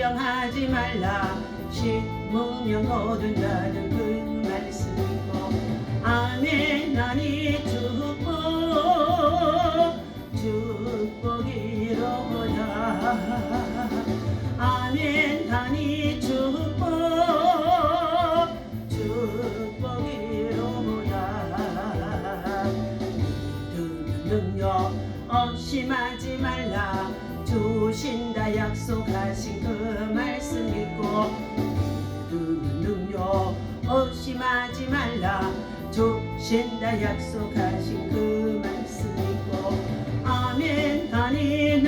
불평하지 말라 심으면 거둔다는 그 말씀이고 아멘. 하니 축복이로다. 아멘. 하니 축복이로다. 믿음은 능력 의심하지 말라 주신다 약속하신 그 말씀 믿고 믿음은 능력 의심하지 말라 주신다 약속하신 그 말씀 믿고 아멘. 하니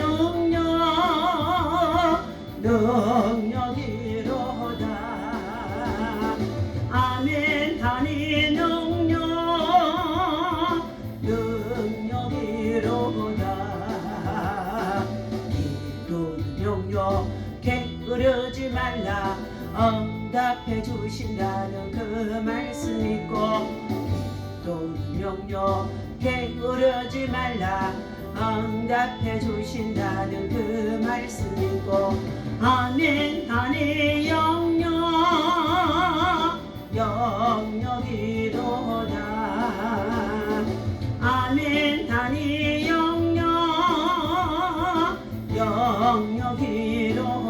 능력이로다. 아멘. 하니 능력이로다. 기도는 영영 게으르지 말라 응답해 주신다는 그 말씀 믿고 기도는 영영 게으르지 말라 응답해 주신다는 그 말씀 믿고 아멘. 하니 영역이로다. 아멘. 하니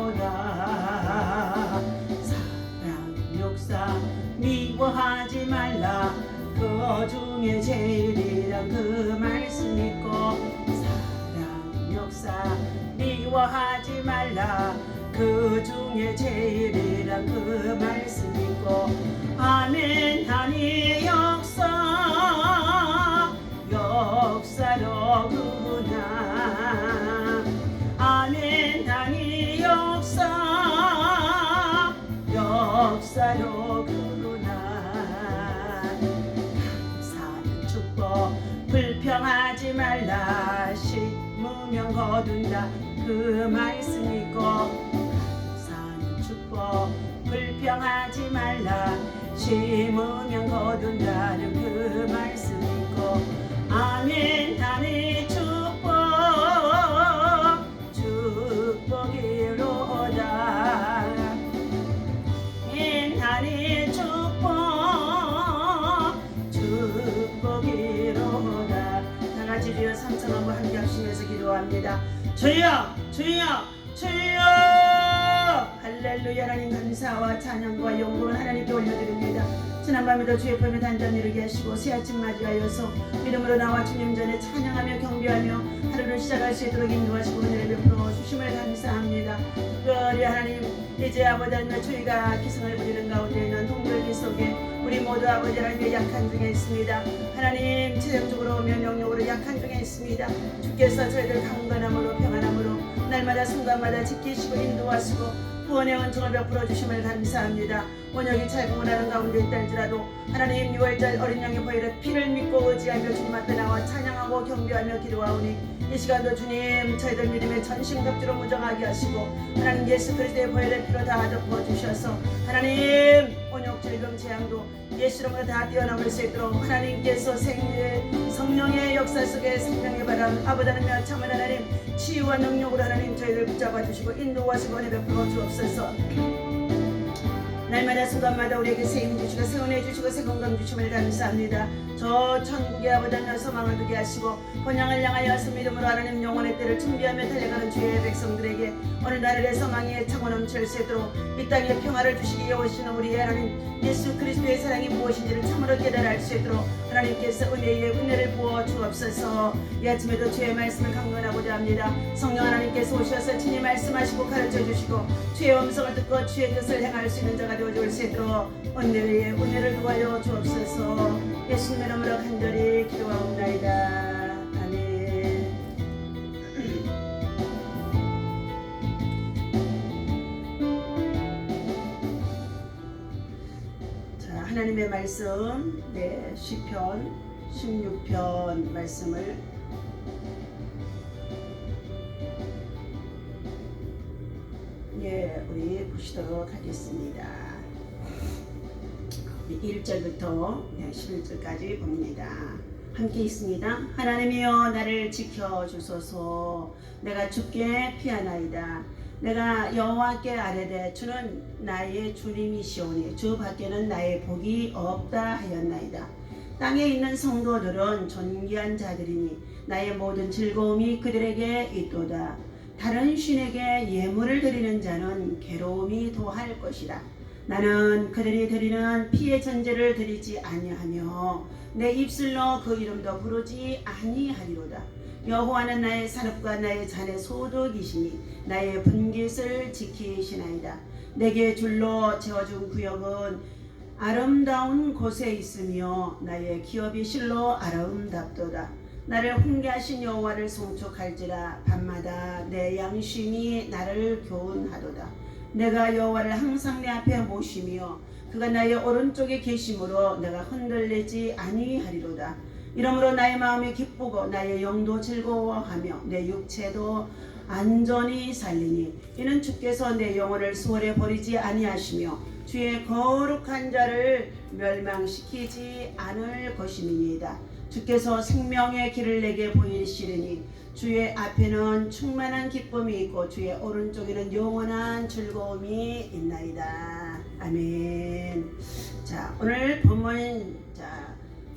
영역이로다. 사랑 역사 미워하지 말라 그 중에 제일이란 그 말씀 믿고 사랑 역사 미워하지 말라 그 중에 제일이란 그 말씀 믿고 아멘. 하니 역사로구나. 아멘. 하니 역사로구나. 감사는 축복 불평하지 말라 심으면 거둔다 그 말씀 믿고 감사는 축복 불평하지 말라 심으면 거둔다는 그 말씀 믿고 아멘. 하니 축복이로다. 아멘. 하니 축복이로다. 다같이 주여 삼창하고 함께 합심해서 기도합니다. 주여 주여 주여. 할렐루야. 하나님 감사와 찬양과 영광을 하나님께 올려드립니다. 지난밤에도 주의 품에 단단히 이루게 하시고 새 아침 맞이하여서 믿음으로 나와 주님 전에 찬양하며 경배하며 하루를 시작할 수 있도록 인도하시고 은혜를 베풀어 주심을 감사합니다. 특별히 하나님 이제 아버지 하나님 저희가 기승을 부리는 가운데 있는 동물기 속에 우리 모두 아버지 하나님의 약한 중에 있습니다. 하나님 체력적으로 면역력으로 약한 중에 있습니다. 주께서 저희들 강건함으로 평안함으로 날마다 순간마다 지키시고 인도하시고 구원의 은총을 베풀어 주심을 감사합니다. 원역이 찰공을 하는 가운데 있달지라도 하나님 6월절 어린 양의 보혈의 피를 믿고 의지하며 주님 앞에 나와 찬양하고 경배하며 기도하오니 이 시간도 주님 저희들 믿음의 전신갑주로 무장하게 하시고 하나님 예수 그리스도의 보혈의 피로 다 덮어주셔서 하나님 원역 질병 재앙도 예수 이름으로 다 뛰어넘을 수 있도록 하나님께서 성령의 역사 속에 생명의 바람 아버지 하나님 참은 하나님 치유와 능력으로 하나님 저희를 붙잡아 주시고 인도하시고 은혜 베풀어 주옵소서. 날마다 순간마다 우리에게 새 힘 주시고 새 은혜 주시고 새 건강 주심을 감사합니다. 저 천국의 아버지 하나님 소망을 두게 하시고 본향을 향하여서 믿음으로 하나님 영혼의 때를 준비하며 달려가는 주의 백성들에게 오늘 날의 소망의 창원 넘칠 수 있도록 이 땅에 평화를 주시기에 오시는 우리의 하나님 예수 그리스도의 사랑이 무엇인지를 참으로 깨달을 수 있도록 하나님께서 은혜를 부어 주옵소서. 이 아침에도 주의 말씀을 강건하고자 합니다. 성령 하나님께서 오셔서 친히 말씀하시고 가르쳐 주시고 주의 음성을 듣고 주의 뜻을 행할 수 있는 자가 되어줄 수 있도록 은혜를 구하여 주옵소서. 예수님의 이름으로 간절히 기도하옵나이다. 아멘. 자, 하나님의 말씀 시편 16편 말씀을 우리 보시도록 하겠습니다. 1절부터 11절까지 봅니다. 함께 있습니다. 하나님이여 나를 지켜주소서. 내가 주께 피하나이다. 내가 여호와께 아뢰되 주는 나의 주님이시오니 주 밖에는 나의 복이 없다 하였나이다. 땅에 있는 성도들은 존귀한 자들이니 나의 모든 즐거움이 그들에게 있도다. 다른 신에게 예물을 드리는 자는 괴로움이 더할 것이라. 나는 그들이 드리는 피의 전제를 드리지 아니하며 내 입술로 그 이름도 부르지 아니하리로다. 여호와는 나의 산업과 나의 잔의 소득이시니 나의 분깃을 지키시나이다. 내게 줄로 지어준 구역은 아름다운 곳에 있으며 나의 기업이 실로 아름답도다. 나를 훈계하신 여호와를 송축할지라. 밤마다 내 양심이 나를 교훈하도다. 내가 여호와를 항상 내 앞에 모시며 그가 나의 오른쪽에 계심으로 내가 흔들리지 아니하리로다. 이러므로 나의 마음이 기쁘고 나의 영도 즐거워하며 내 육체도 안전히 살리니 이는 주께서 내 영혼을 수월에 버리지 아니하시며 주의 거룩한 자를 멸망시키지 않을 것임이니이다. 주께서 생명의 길을 내게 보이시리니 주의 앞에는 충만한 기쁨이 있고 주의 오른쪽에는 영원한 즐거움이 있나이다. 아멘. 자, 오늘 본문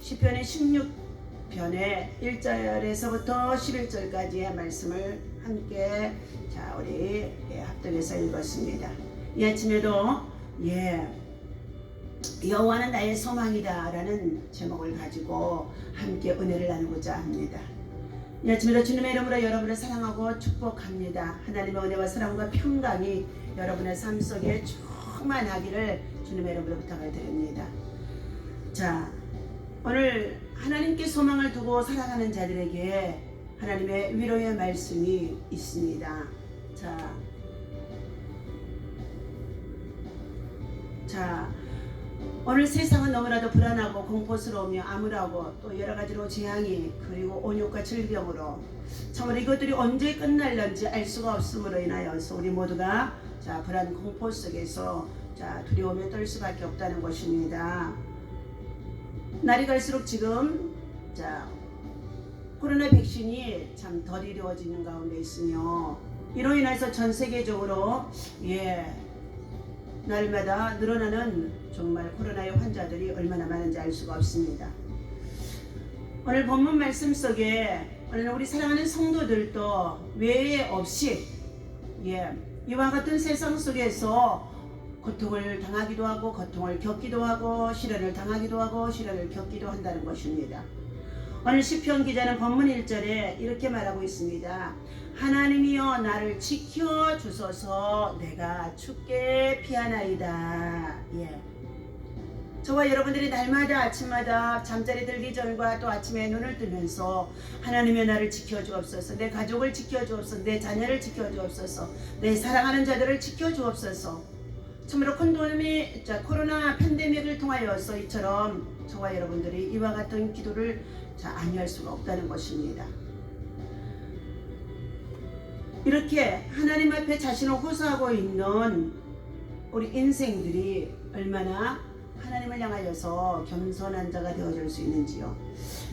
시편의 16편의 1절에서부터 11절까지의 말씀을 함께 우리 합독해서 읽었습니다. 이 아침에도 여호와는 나의 소망이다 라는 제목을 가지고 함께 은혜를 나누고자 합니다. 이 아침에도 주님의 이름으로 여러분을 사랑하고 축복합니다. 하나님의 은혜와 사랑과 평강이 여러분의 삶 속에 충만하기를 주님의 이름으로 부탁을 드립니다. 자, 오늘 하나님께 소망을 두고 살아가는 자들에게 하나님의 위로의 말씀이 있습니다. 자, 오늘 세상은 너무나도 불안하고 공포스러우며 암울하고 또 여러가지로 재앙이 그리고 온욕과 질병으로 참으로 이것들이 언제 끝날는지 알 수가 없음으로 인하여서 우리 모두가 불안 공포 속에서 두려움에 떨 수밖에 없다는 것입니다. 날이 갈수록 지금 코로나 백신이 참 덜 이루어지는 가운데 있으며 이로 인해서 전 세계적으로 날마다 늘어나는 정말 코로나의 환자들이 얼마나 많은지 알 수가 없습니다. 오늘 본문 말씀 속에 오늘 우리 사랑하는 성도들도 외에 없이 이와 같은 세상 속에서 고통을 당하기도 하고 고통을 겪기도 하고 시련을 당하기도 하고 시련을 겪기도 한다는 것입니다. 오늘 시편 기자는 본문 1절에 이렇게 말하고 있습니다. 하나님이여 나를 지켜주소서. 내가 주께 피하나이다. 저와 여러분들이 날마다 아침마다 잠자리 들기 전과 또 아침에 눈을 뜨면서 하나님의 나를 지켜주옵소서. 내 가족을 지켜주옵소서. 내 자녀를 지켜주옵소서. 내 사랑하는 자들을 지켜주옵소서. 참으로 코로나 팬데믹을 통하여서 이처럼 저와 여러분들이 이와 같은 기도를 아니할 수가 없다는 것입니다. 이렇게 하나님 앞에 자신을 호소하고 있는 우리 인생들이 얼마나 하나님을 향하여서 겸손한 자가 되어줄 수 있는지요.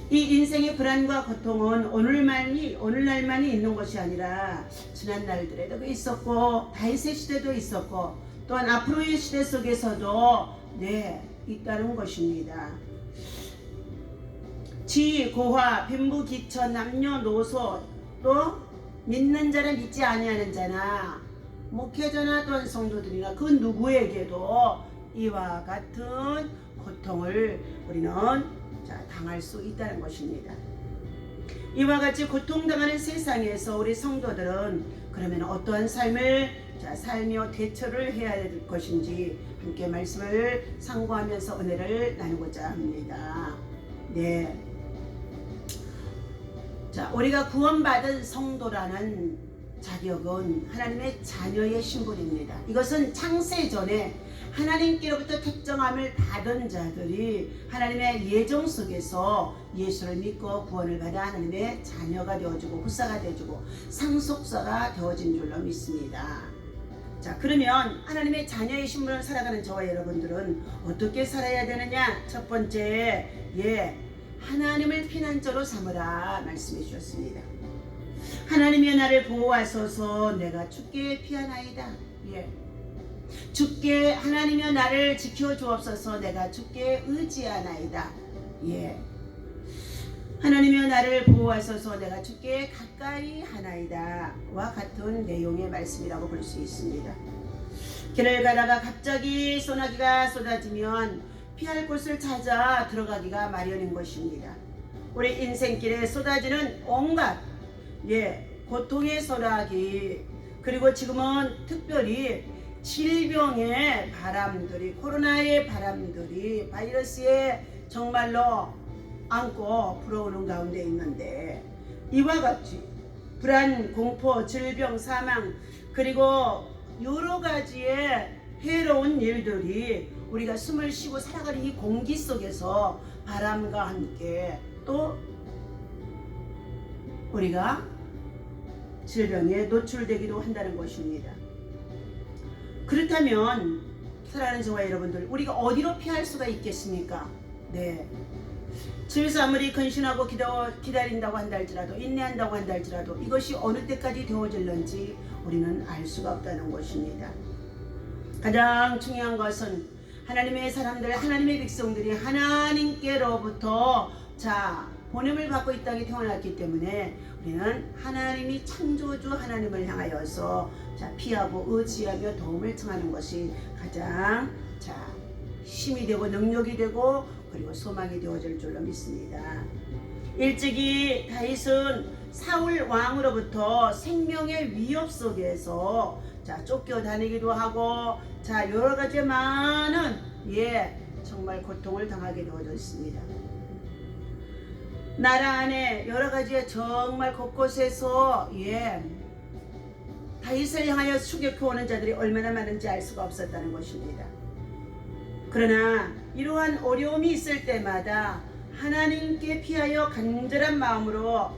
이 인생의 불안과 고통은 오늘날만이 있는 것이 아니라 지난 날들에도 있었고 다윗의 시대도 있었고 또한 앞으로의 시대 속에서도 있다는 것입니다. 지, 고화, 빈부, 기처, 남녀노소 또 믿는 자를 믿지 아니하는 자나 목회자나 또한 성도들이나 그 누구에게도 이와 같은 고통을 우리는 당할 수 있다는 것입니다. 이와 같이 고통당하는 세상에서 우리 성도들은 그러면 어떠한 삶을 살며 대처를 해야 될 것인지 함께 말씀을 상고하면서 은혜를 나누고자 합니다. 우리가 구원받은 성도라는 자격은 하나님의 자녀의 신분입니다. 이것은 창세전에 하나님께로부터 택정함을 받은 자들이 하나님의 예정 속에서 예수를 믿고 구원을 받아 하나님의 자녀가 되어주고 후사가 되어주고 상속자가 되어진 줄로 믿습니다. 그러면 하나님의 자녀의 신분을 살아가는 저와 여러분들은 어떻게 살아야 되느냐? 첫 번째, 하나님을 피난처로 삼으라 말씀해 주셨습니다. 하나님이 나를 보호하소서 내가 주께 피하나이다. 예. 주께 하나님이 나를 지켜주옵소서 내가 주께 의지하나이다. 예. 하나님이 나를 보호하소서 내가 주께 가까이 하나이다 와 같은 내용의 말씀이라고 볼 수 있습니다. 길을 가다가 갑자기 소나기가 쏟아지면 피할 곳을 찾아 들어가기가 마련인 것입니다. 우리 인생길에 쏟아지는 온갖 고통의 소나기, 그리고 지금은 특별히 질병의 바람들이, 코로나의 바람들이 바이러스에 정말로 안고 불어오는 가운데 있는데, 이와 같이 불안, 공포, 질병, 사망, 그리고 여러 가지의 해로운 일들이 우리가 숨을 쉬고 살아가는 이 공기 속에서 바람과 함께 또 우리가 질병에 노출되기도 한다는 것입니다. 그렇다면 사랑하는 저와 여러분들, 우리가 어디로 피할 수가 있겠습니까? 네. 주위에서 아무리 근신하고 기다린다고 한다 할지라도, 인내한다고 한다 할지라도 이것이 어느 때까지 되어질는지 우리는 알 수가 없다는 것입니다. 가장 중요한 것은 하나님의 사람들, 하나님의 백성들이 하나님께로부터 보냄을 받고 이 땅에 태어났기 때문에 우리는 하나님이 창조주 하나님을 향하여서 피하고 의지하며 도움을 청하는 것이 가장 힘이 되고 능력이 되고 그리고 소망이 되어질 줄로 믿습니다. 일찍이 다윗은 사울 왕으로부터 생명의 위협 속에서 쫓겨다니기도 하고 여러 가지 많은 정말 고통을 당하게 되어졌습니다. 나라 안에 여러 가지 정말 곳곳에서 다윗을 향하여 추격해오는 자들이 얼마나 많은지 알 수가 없었다는 것입니다. 그러나 이러한 어려움이 있을 때마다 하나님께 피하여 간절한 마음으로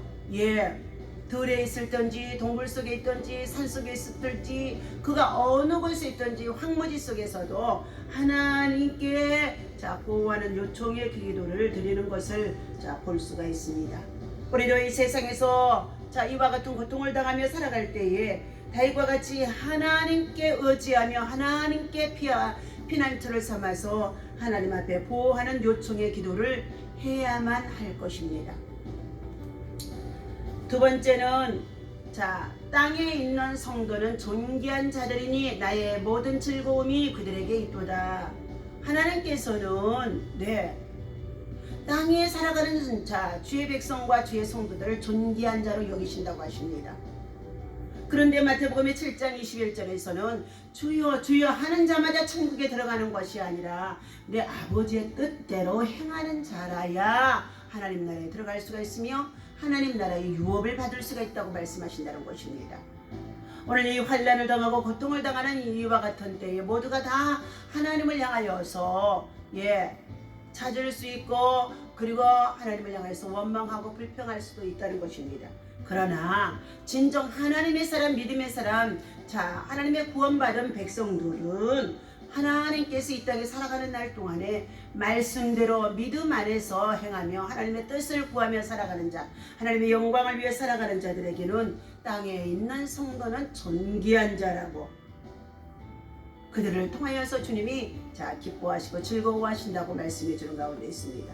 들에 있을든지 동굴 속에 있든지 산 속에 있을든지 그가 어느 곳에 있든지 황무지 속에서도 하나님께 구호하는 요청의 기도를 드리는 것을 볼 수가 있습니다. 우리도 이 세상에서 이와 같은 고통을 당하며 살아갈 때에 다윗과 같이 하나님께 의지하며 하나님께 피난처를 삼아서 하나님 앞에 보호하는 요청의 기도를 해야만 할 것입니다. 두 번째는 땅에 있는 성도는 존귀한 자들이니 나의 모든 즐거움이 그들에게 있도다. 하나님께서는 땅에 살아가는 주의 백성과 주의 성도들을 존귀한 자로 여기신다고 하십니다. 그런데 마태복음의 7장 21절에서는 주여 주여 하는 자마다 천국에 들어가는 것이 아니라 내 아버지의 뜻대로 행하는 자라야 하나님 나라에 들어갈 수가 있으며 하나님 나라의 유업을 받을 수가 있다고 말씀하신다는 것입니다. 오늘 이 환난을 당하고 고통을 당하는 이와 같은 때에 모두가 다 하나님을 향하여서 찾을 수 있고 그리고 하나님을 향해서 원망하고 불평할 수도 있다는 것입니다. 그러나 진정 하나님의 사람, 믿음의 사람, 하나님의 구원받은 백성들은 하나님께서 이 땅에 살아가는 날 동안에 말씀대로 믿음 안에서 행하며 하나님의 뜻을 구하며 살아가는 자, 하나님의 영광을 위해 살아가는 자들에게는 땅에 있는 성도는 존귀한 자라고 그들을 통하여서 주님이 기뻐하시고 즐거워하신다고 말씀해 주는 가운데 있습니다.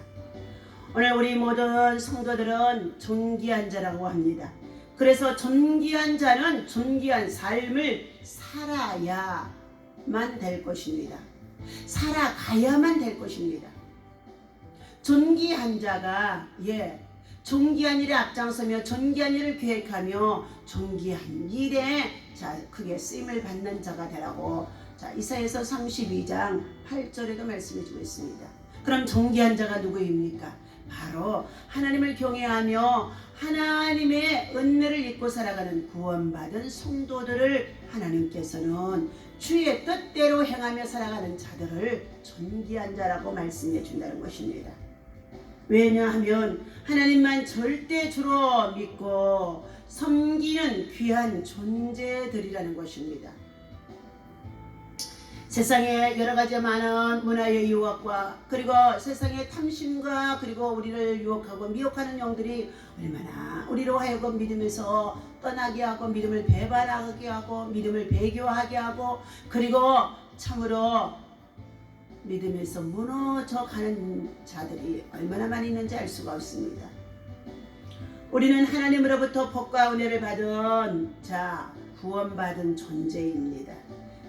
오늘 우리 모든 성도들은 존귀한 자라고 합니다. 그래서 존귀한 자는 존귀한 삶을 살아야만 될 것입니다. 살아가야만 될 것입니다. 존귀한 자가 존귀한 일에 앞장서며 존귀한 일을 계획하며 존귀한 일에 크게 쓰임을 받는 자가 되라고 이사야서 32장 8절에도 말씀해주고 있습니다. 그럼 존귀한 자가 누구입니까? 바로 하나님을 경외하며 하나님의 은혜를 입고 살아가는 구원받은 성도들을 하나님께서는 주의 뜻대로 행하며 살아가는 자들을 존귀한 자라고 말씀해 준다는 것입니다. 왜냐하면 하나님만 절대주로 믿고 섬기는 귀한 존재들이라는 것입니다. 세상에 여러 가지 많은 문화의 유혹과 그리고 세상의 탐심과 그리고 우리를 유혹하고 미혹하는 영들이 얼마나 우리로 하여금 믿음에서 떠나게 하고 믿음을 배반하게 하고 믿음을 배교하게 하고 그리고 참으로 믿음에서 무너져 가는 자들이 얼마나 많이 있는지 알 수가 없습니다. 우리는 하나님으로부터 복과 은혜를 받은 구원받은 존재입니다.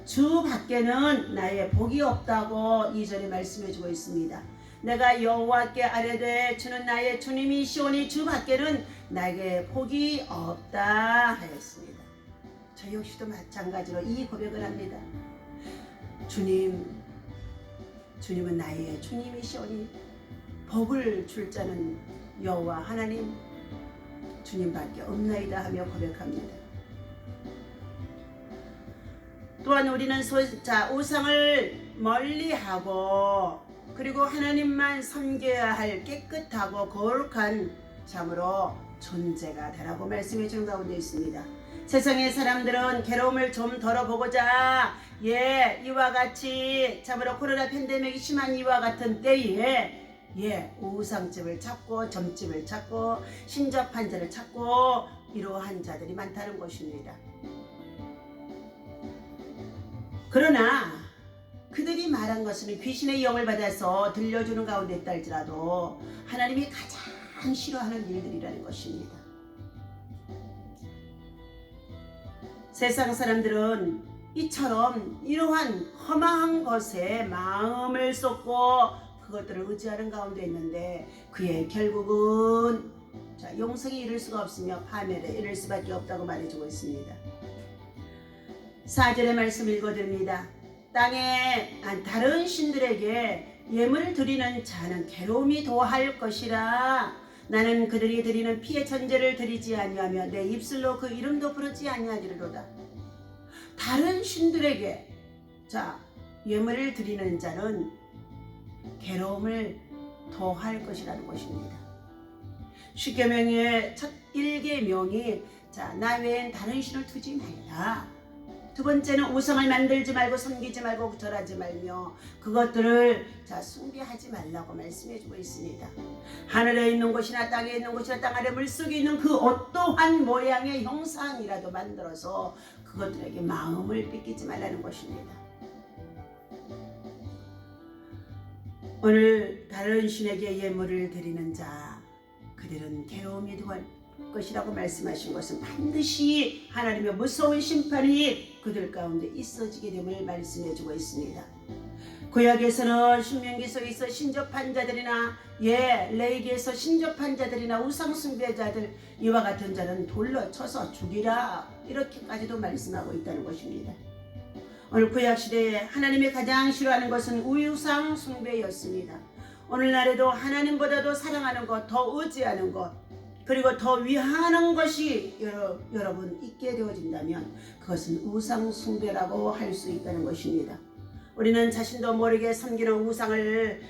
주 밖에는 나의 복이 없다고 이전에 말씀해주고 있습니다. 내가 여호와께 아뢰되 주는 나의 주님이시오니 주 밖에는 나에게 복이 없다 하였습니다. 저 역시도 마찬가지로 이 고백을 합니다. 주님은 나의 주님이시오니 복을 줄 자는 여호와 하나님 주님밖에 없나이다 하며 고백합니다. 또한 우리는 우상을 멀리하고 그리고 하나님만 섬겨야 할 깨끗하고 거룩한 참으로 존재가 되라고 말씀해 주는 가운데 있습니다. 세상의 사람들은 괴로움을 좀 덜어보고자 이와 같이 참으로 코로나 팬데믹이 심한 이와 같은 때에 우상집을 찾고 점집을 찾고 신접 환자를 찾고 이러한 자들이 많다는 것입니다. 그러나 그들이 말한 것은 귀신의 영을 받아서 들려주는 가운데 있다 할지라도 하나님이 가장 싫어하는 일들이라는 것입니다. 세상 사람들은 이처럼 이러한 허망한 것에 마음을 쏟고 그것들을 의지하는 가운데 있는데 그의 결국은 영생에 이를 수가 없으며 파멸에 이를 수밖에 없다고 말해주고 있습니다. 4절의 말씀 읽어드립니다. 땅에 다른 신들에게 예물을 드리는 자는 괴로움이 더할 것이라. 나는 그들이 드리는 피의 천제를 드리지 아니하며 내 입술로 그 이름도 부르지 아니하리로다. 다른 신들에게 예물을 드리는 자는 괴로움을 더할 것이라는 것입니다. 십계명의 첫 1계명이 나 외엔 다른 신을 두지 말라. 두 번째는 우상을 만들지 말고 섬기지 말고 절하지 말며 그것들을 숭배하지 말라고 말씀해주고 있습니다. 하늘에 있는 곳이나 땅에 있는 곳이나 땅 아래 물속에 있는 그 어떠한 모양의 형상이라도 만들어서 그것들에게 마음을 뺏기지 말라는 것입니다. 오늘 다른 신에게 예물을 드리는 자 그들은 괴로움이 더할 것이라고 말씀하신 것은 반드시 하나님의 무서운 심판이 그들 가운데 있어지게 됨을 말씀해주고 있습니다. 구약에서는 신명기 속에서 신접한 자들이나 레위기에서 신접한 자들이나 우상 숭배자들 이와 같은 자는 돌로 쳐서 죽이라 이렇게까지도 말씀하고 있다는 것입니다. 오늘 구약시대에 하나님이 가장 싫어하는 것은 우상 숭배였습니다. 오늘날에도 하나님보다도 사랑하는 것, 더 의지하는 것 그리고 더 위하는 것이 여러분 있게 되어진다면 그것은 우상 숭배라고 할 수 있다는 것입니다. 우리는 자신도 모르게 섬기는 우상을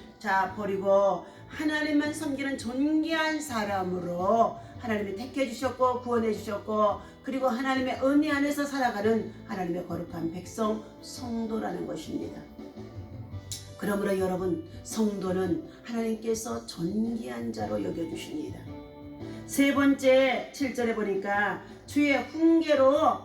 버리고 하나님만 섬기는 존귀한 사람으로 하나님이 택해 주셨고 구원해 주셨고 그리고 하나님의 은혜 안에서 살아가는 하나님의 거룩한 백성 성도라는 것입니다. 그러므로 여러분 성도는 하나님께서 존귀한 자로 여겨주십니다. 세 번째 7절에 보니까 주의 훈계로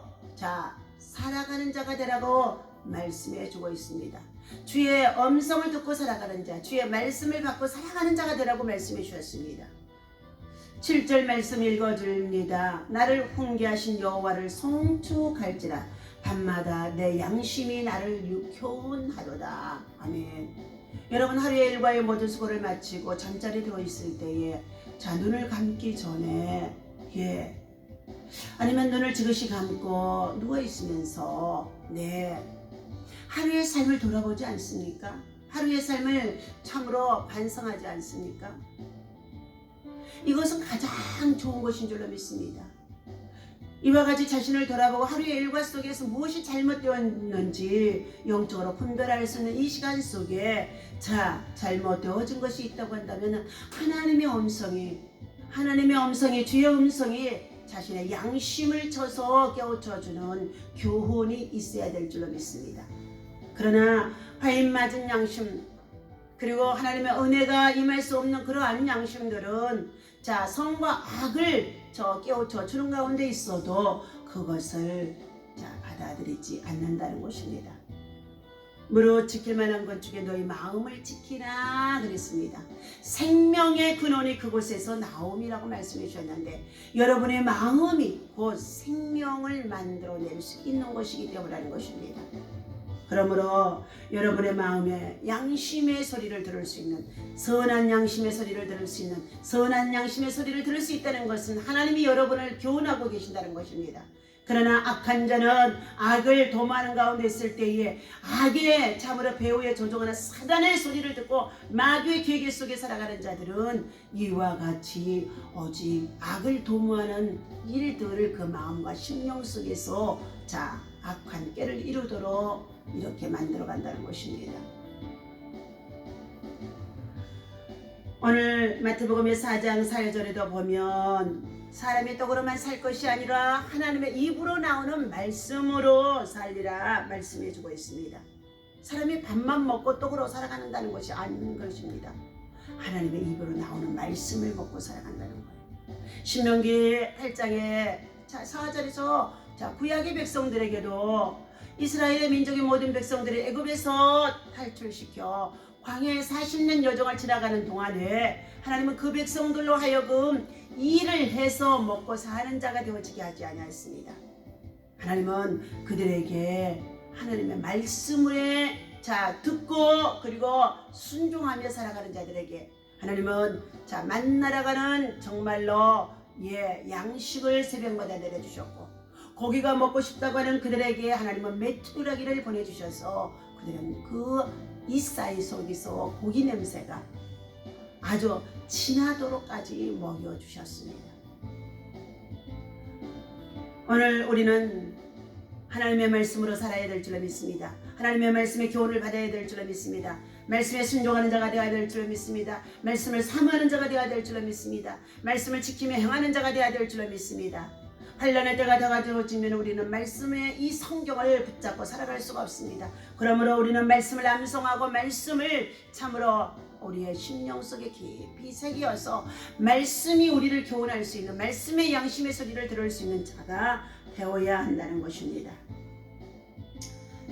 살아가는 자가 되라고 말씀해 주고 있습니다. 주의 음성을 듣고 살아가는 자, 주의 말씀을 받고 살아가는 자가 되라고 말씀해 주셨습니다. 7절 말씀 읽어드립니다. 나를 훈계하신 여호와를 송축할지라 밤마다 내 양심이 나를 교훈하도다. 아멘. 여러분 하루의 일과의 모든 수고를 마치고 잠자리에 들어있을 때에 눈을 감기 전에 아니면 눈을 지그시 감고 누워있으면서 하루의 삶을 돌아보지 않습니까? 하루의 삶을 참으로 반성하지 않습니까? 이것은 가장 좋은 것인 줄로 믿습니다. 이와 같이 자신을 돌아보고 하루의 일과 속에서 무엇이 잘못되었는지 영적으로 분별할 수 있는 이 시간 속에 잘못되어진 것이 있다고 한다면 하나님의 음성이 주의 음성이 자신의 양심을 쳐서 깨우쳐주는 교훈이 있어야 될 줄로 믿습니다. 그러나 화인 맞은 양심, 그리고 하나님의 은혜가 임할 수 없는 그러한 양심들은 자, 성과 악을 깨우쳐 주는 가운데 있어도 그것을 받아들이지 않는다는 것입니다. 무릇 지킬 만한 것 중에 너희 마음을 지키라 그랬습니다. 생명의 근원이 그곳에서 나옴이라고 말씀해 주셨는데, 여러분의 마음이 곧 생명을 만들어낼 수 있는 것이기 때문이라는 것입니다. 그러므로 여러분의 마음에 양심의 소리를 들을 수 있는, 선한 양심의 소리를 들을 수 있는, 선한 양심의 소리를 들을 수 있다는 것은 하나님이 여러분을 교훈하고 계신다는 것입니다. 그러나 악한 자는 악을 도모하는 가운데 있을 때에 악의 참으로 배후에 조종하는 사단의 소리를 듣고 마귀의 계획 속에 살아가는 자들은 이와 같이 오직 악을 도모하는 일들을 그 마음과 심령 속에서 악한 깨를 이루도록 이렇게 만들어 간다는 것입니다. 오늘 마태복음의 4장 4절에도 보면 사람의 떡으로만 살 것이 아니라 하나님의 입으로 나오는 말씀으로 살리라 말씀해 주고 있습니다. 사람이 밥만 먹고 떡으로 살아간다는 것이 아닌 것입니다. 하나님의 입으로 나오는 말씀을 먹고 살아간다는 거예요. 신명기 8장의 4절에서 구약의 백성들에게도 이스라엘의 민족의 모든 백성들을 애굽에서 탈출시켜 광야에 40년 여정을 지나가는 동안에 하나님은 그 백성들로 하여금 일을 해서 먹고 사는 자가 되어지게 하지 아니하였습니다. 하나님은 그들에게 하나님의 말씀을 듣고 그리고 순종하며 살아가는 자들에게 하나님은 만나러 가는 정말로 양식을 새벽마다 내려주셨고, 고기가 먹고 싶다고 하는 그들에게 하나님은 메뚜라기를 보내주셔서 그들은 그 이사이 속에서 고기 냄새가 아주 진하도록까지 먹여주셨습니다. 오늘 우리는 하나님의 말씀으로 살아야 될 줄로 믿습니다. 하나님의 말씀의 교훈을 받아야 될 줄로 믿습니다. 말씀에 순종하는 자가 되어야 될 줄로 믿습니다. 말씀을 사모하는 자가 되어야 될 줄로 믿습니다. 말씀을 지키며 행하는 자가 되어야 될 줄로 믿습니다. 환난의 때가 다가오면 우리는 말씀의 이 성경을 붙잡고 살아갈 수가 없습니다. 그러므로 우리는 말씀을 암송하고 말씀을 참으로 우리의 심령 속에 깊이 새겨서 말씀이 우리를 교훈할 수 있는, 말씀의 양심의 소리를 들을 수 있는 자가 되어야 한다는 것입니다.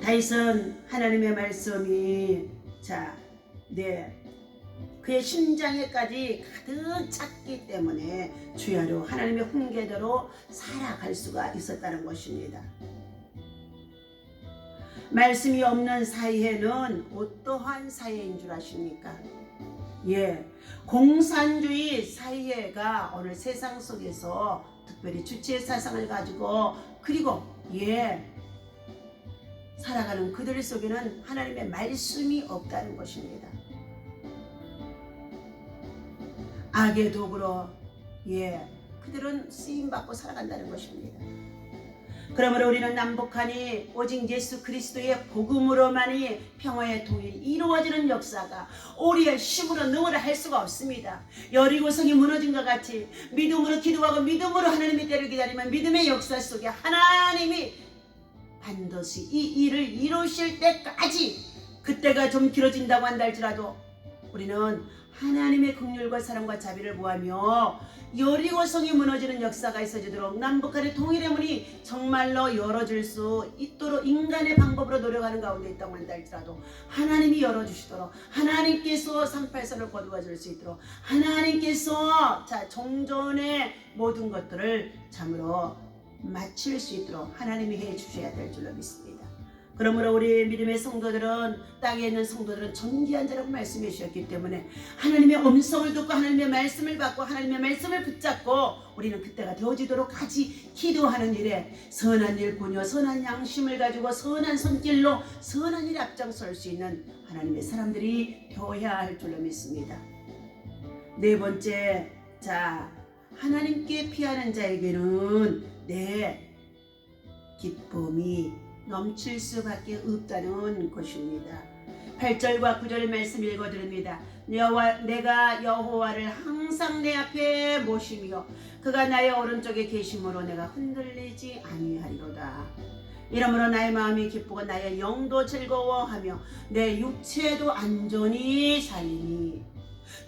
다윗은 하나님의 말씀이 그의 심장에까지 가득 찼기 때문에 주야로 하나님의 훈계대로 살아갈 수가 있었다는 것입니다. 말씀이 없는 사회는 어떠한 사회인 줄 아십니까? 공산주의 사회가 오늘 세상 속에서 특별히 주체의 사상을 가지고 그리고 살아가는 그들 속에는 하나님의 말씀이 없다는 것입니다. 악의 도구로 그들은 쓰임받고 살아간다는 것입니다. 그러므로 우리는 남북한이 오직 예수 그리스도의 복음으로만이 평화의 통일이 이루어지는 역사가 우리의 힘으로 능으로 할 수가 없습니다. 여리고성이 무너진 것 같이 믿음으로 기도하고 믿음으로 하나님의 때를 기다리면 믿음의 역사 속에 하나님이 반드시 이 일을 이루실 때까지, 그때가 좀 길어진다고 한다 할지라도 우리는 하나님의 긍휼과 사랑과 자비를 구하며 여리고성이 무너지는 역사가 있어지도록 남북한의 통일의 문이 정말로 열어질 수 있도록 인간의 방법으로 노력하는 가운데 있다고 한다 할지라도 하나님이 열어주시도록, 하나님께서 상팔선을 거두어 줄 수 있도록, 하나님께서 종전의 모든 것들을 참으로 마칠 수 있도록 하나님이 해주셔야 될 줄로 믿습니다. 그러므로 우리 믿음의 성도들은, 땅에 있는 성도들은 존귀한 자라고 말씀해 주셨기 때문에 하나님의 음성을 듣고 하나님의 말씀을 받고 하나님의 말씀을 붙잡고 우리는 그때가 되어지도록 같이 기도하는 일에 선한 일 본여 선한 양심을 가지고 선한 손길로 선한 일에 앞장설 수 있는 하나님의 사람들이 되어야 할 줄로 믿습니다. 네 번째, 하나님께 피하는 자에게는 기쁨이 넘칠 수밖에 없다는 것입니다. 8절과 9절 말씀 읽어드립니다. 내가 여호와를 항상 내 앞에 모시며 그가 나의 오른쪽에 계심으로 내가 흔들리지 아니하리로다. 이러므로 나의 마음이 기쁘고 나의 영도 즐거워하며 내 육체도 안전히 살리니.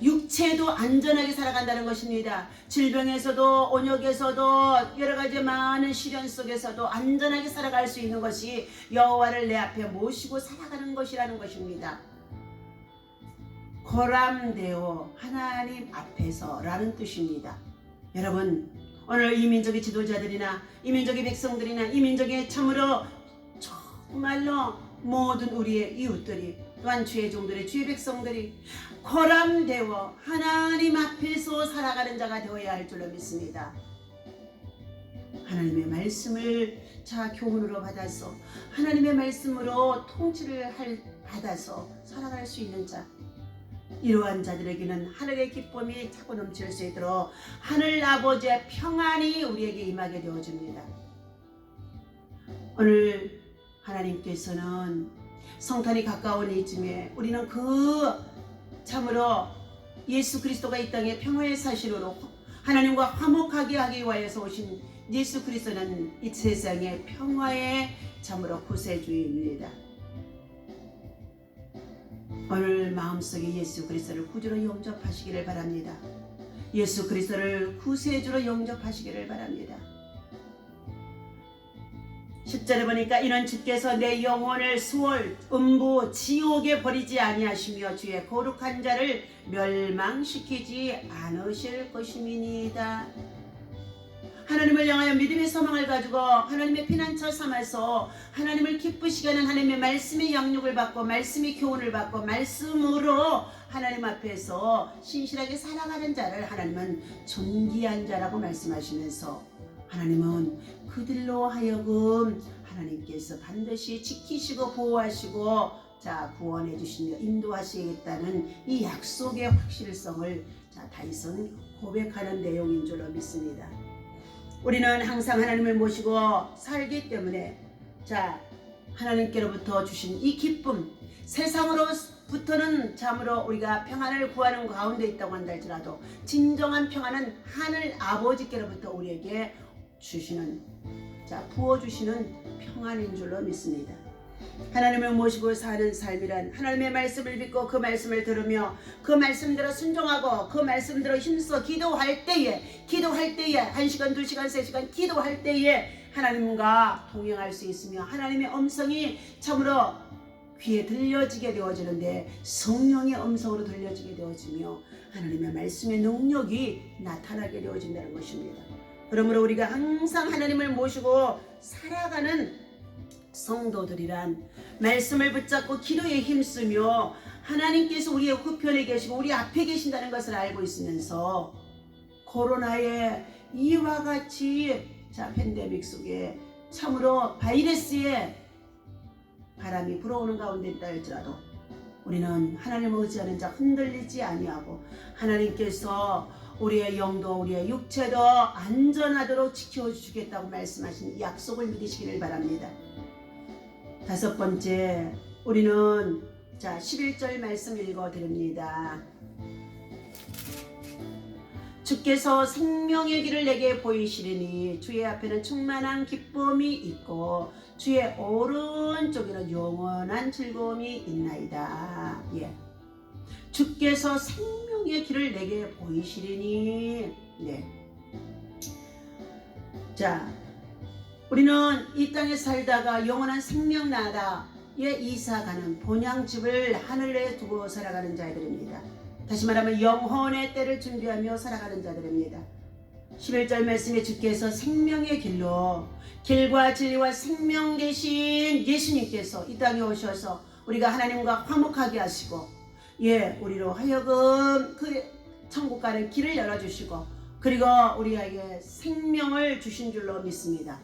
육체도 안전하게 살아간다는 것입니다. 질병에서도 온역에서도 여러 가지 많은 시련 속에서도 안전하게 살아갈 수 있는 것이 여호와를 내 앞에 모시고 살아가는 것이라는 것입니다. 고람되어 하나님 앞에서라는 뜻입니다. 여러분, 오늘 이민족의 지도자들이나 이민족의 백성들이나 이민족의 참으로 정말로 모든 우리의 이웃들이 또한 주의 종들의 주의 백성들이 고람되어 하나님 앞에서 살아가는 자가 되어야 할 줄로 믿습니다. 하나님의 말씀을 교훈으로 받아서 하나님의 말씀으로 통치를 받아서 살아갈 수 있는 자, 이러한 자들에게는 하늘의 기쁨이 차고 넘칠 수 있도록 하늘 아버지의 평안이 우리에게 임하게 되어집니다. 오늘 하나님께서는 성탄이 가까운 이쯤에 우리는 참으로 예수 그리스도가 이 땅에 평화의 사실로 하나님과 화목하게 하기 위하여서 오신 예수 그리스도는 이 세상의 평화의 참으로 구세주입니다. 오늘 마음속에 예수 그리스도를 구주로 영접하시기를 바랍니다. 예수 그리스도를 구세주로 영접하시기를 바랍니다. 10절에 보니까 이는 주께서 내 영혼을 수월 음부 지옥에 버리지 아니하시며 주의 거룩한 자를 멸망시키지 않으실 것임이니이다. 하나님을 향하여 믿음의 소망을 가지고 하나님의 피난처 삼아서 하나님을 기쁘시게 하는 하나님의 말씀의 양육을 받고 말씀의 교훈을 받고 말씀으로 하나님 앞에서 신실하게 살아가는 자를 하나님은 존귀한 자라고 말씀하시면서 하나님은 그들로 하여금 하나님께서 반드시 지키시고 보호하시고 구원해 주시며 인도하시겠다는 이 약속의 확실성을 다윗은 고백하는 내용인 줄로 믿습니다. 우리는 항상 하나님을 모시고 살기 때문에 하나님께로부터 주신 이 기쁨, 세상으로부터는 참으로 우리가 평안을 구하는 가운데 있다고 한다 할지라도 진정한 평안은 하늘 아버지께로부터 우리에게 주시는 부어주시는 평안인 줄로 믿습니다. 하나님을 모시고 사는 삶이란 하나님의 말씀을 믿고 그 말씀을 들으며 그 말씀대로 순종하고 그 말씀대로 힘써 기도할 때에 1시간, 2시간, 3시간 기도할 때에 하나님과 동행할 수 있으며 하나님의 음성이 참으로 귀에 들려지게 되어지는데 성령의 음성으로 들려지게 되어지며 하나님의 말씀의 능력이 나타나게 되어진다는 것입니다. 그러므로 우리가 항상 하나님을 모시고 살아가는 성도들이란 말씀을 붙잡고 기도에 힘쓰며 하나님께서 우리의 후편에 계시고 우리 앞에 계신다는 것을 알고 있으면서 코로나의 이와 같이 팬데믹 속에 참으로 바이러스의 바람이 불어오는 가운데 있다 할지라도 우리는 하나님을 의지하는 자 흔들리지 아니하고 하나님께서 우리의 영도 우리의 육체도 안전하도록 지켜주시겠다고 말씀하신 약속을 믿으시기를 바랍니다. 5번째, 우리는 11절 말씀 읽어드립니다. 주께서 생명의 길을 내게 보이시리니 주의 앞에는 충만한 기쁨이 있고 주의 오른쪽에는 영원한 즐거움이 있나이다. 주께서 생명의 길을 내게 보이시리니. 우리는 이 땅에 살다가 영원한 생명 나라에 이사가는 본향집을 하늘에 두고 살아가는 자들입니다. 다시 말하면 영혼의 때를 준비하며 살아가는 자들입니다. 11절 말씀에 주께서 생명의 길로 길과 진리와 생명 되신 예수님께서 이 땅에 오셔서 우리가 하나님과 화목하게 하시고 우리로 하여금 그 천국 가는 길을 열어주시고 그리고 우리에게 생명을 주신 줄로 믿습니다.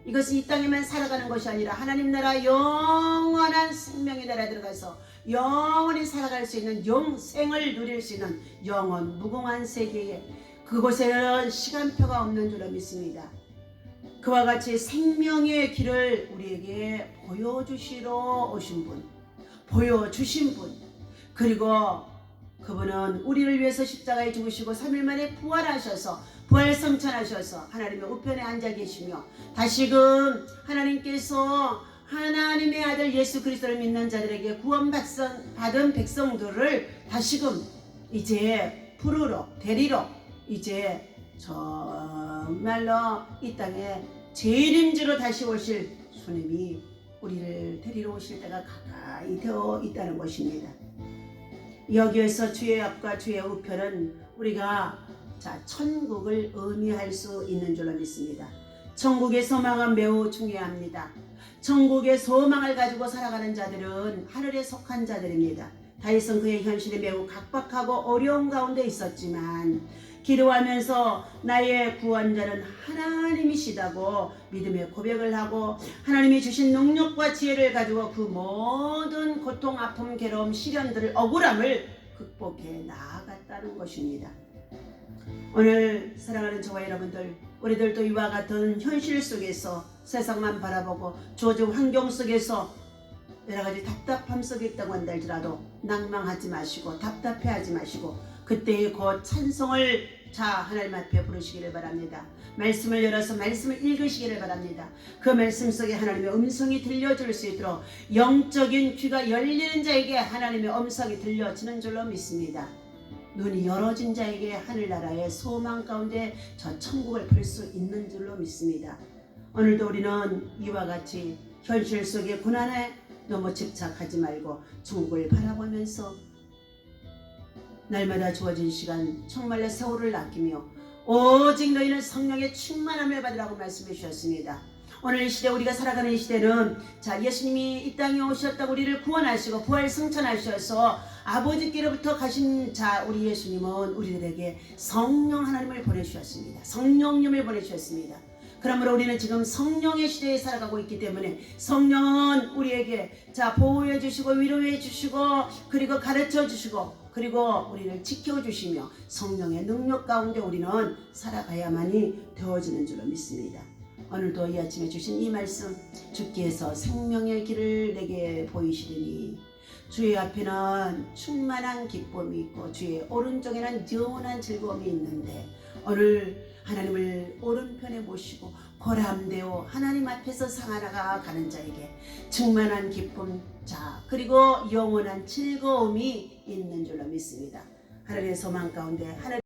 이것은 이 땅에만 살아가는 것이 아니라 하나님 나라 영원한 생명의 나라에 들어가서 영원히 살아갈 수 있는 영생을 누릴 수 있는 영원 무궁한 세계에 그곳에는 시간표가 없는 줄로 믿습니다. 그와 같이 생명의 길을 우리에게 보여주시러 오신 분, 보여주신 분, 그리고 그 그분은 우리를 위해서 십자가에 죽으시고 3일 만에 부활하셔서 부활성천하셔서 하나님의 우편에 앉아 계시며 다시금 하나님께서 하나님의 아들 예수 그리스도를 믿는 자들에게 구원받은 백성들을 다시금 이제 부르러 데리러 이제 정말로 이 땅에 재림주로 다시 오실 주님이 우리를 데리러 오실 때가 가까이 되어 있다는 것입니다. 여기에서 주의 앞과 주의 우편은 우리가 천국을 의미할 수 있는 줄로 믿습니다. 천국의 소망은 매우 중요합니다. 천국의 소망을 가지고 살아가는 자들은 하늘에 속한 자들입니다. 다윗은 그의 현실이 매우 각박하고 어려운 가운데 있었지만 기도하면서 나의 구원자는 하나님이시다고 믿음의 고백을 하고 하나님이 주신 능력과 지혜를 가지고 그 모든 고통, 아픔, 괴로움, 시련들을 억울함을 극복해 나아갔다는 것입니다. 오늘 사랑하는 저와 여러분들, 우리들도 이와 같은 현실 속에서 세상만 바라보고 주어진 환경 속에서 여러가지 답답함 속에 있다고 한달지라도 낭망하지 마시고 답답해하지 마시고 그때의 그 찬송을 하나님 앞에 부르시기를 바랍니다. 말씀을 열어서 말씀을 읽으시기를 바랍니다. 그 말씀 속에 하나님의 음성이 들려줄 수 있도록 영적인 귀가 열리는 자에게 하나님의 음성이 들려지는 줄로 믿습니다. 눈이 열어진 자에게 하늘나라의 소망 가운데 저 천국을 볼 수 있는 줄로 믿습니다. 오늘도 우리는 이와 같이 현실 속의 고난에 너무 집착하지 말고 천국을 바라보면서 날마다 주어진 시간 정말로 세월을 아끼며 오직 너희는 성령의 충만함을 받으라고 말씀해 주셨습니다. 오늘 이 시대 우리가 살아가는 이 시대는 예수님이 이 땅에 오셨다고 우리를 구원하시고 부활승천하셔서 아버지께로부터 가신 우리 예수님은 우리들에게 성령 하나님을 보내주셨습니다. 성령님을 보내주셨습니다. 그러므로 우리는 지금 성령의 시대에 살아가고 있기 때문에 성령은 우리에게 보호해 주시고 위로해 주시고 그리고 가르쳐 주시고 그리고 우리를 지켜주시며 성령의 능력 가운데 우리는 살아가야만이 되어지는 줄로 믿습니다. 오늘도 이 아침에 주신 이 말씀 주께서 생명의 길을 내게 보이시리니 주의 앞에는 충만한 기쁨이 있고 주의 오른쪽에는 영원한 즐거움이 있는데 오늘 하나님을 오른편에 모시고 고람되어 하나님 앞에서 상하나가 가는 자에게 충만한 기쁨 그리고 영원한 즐거움이 있는 줄로 믿습니다. 하나님의 소망 가운데 하나님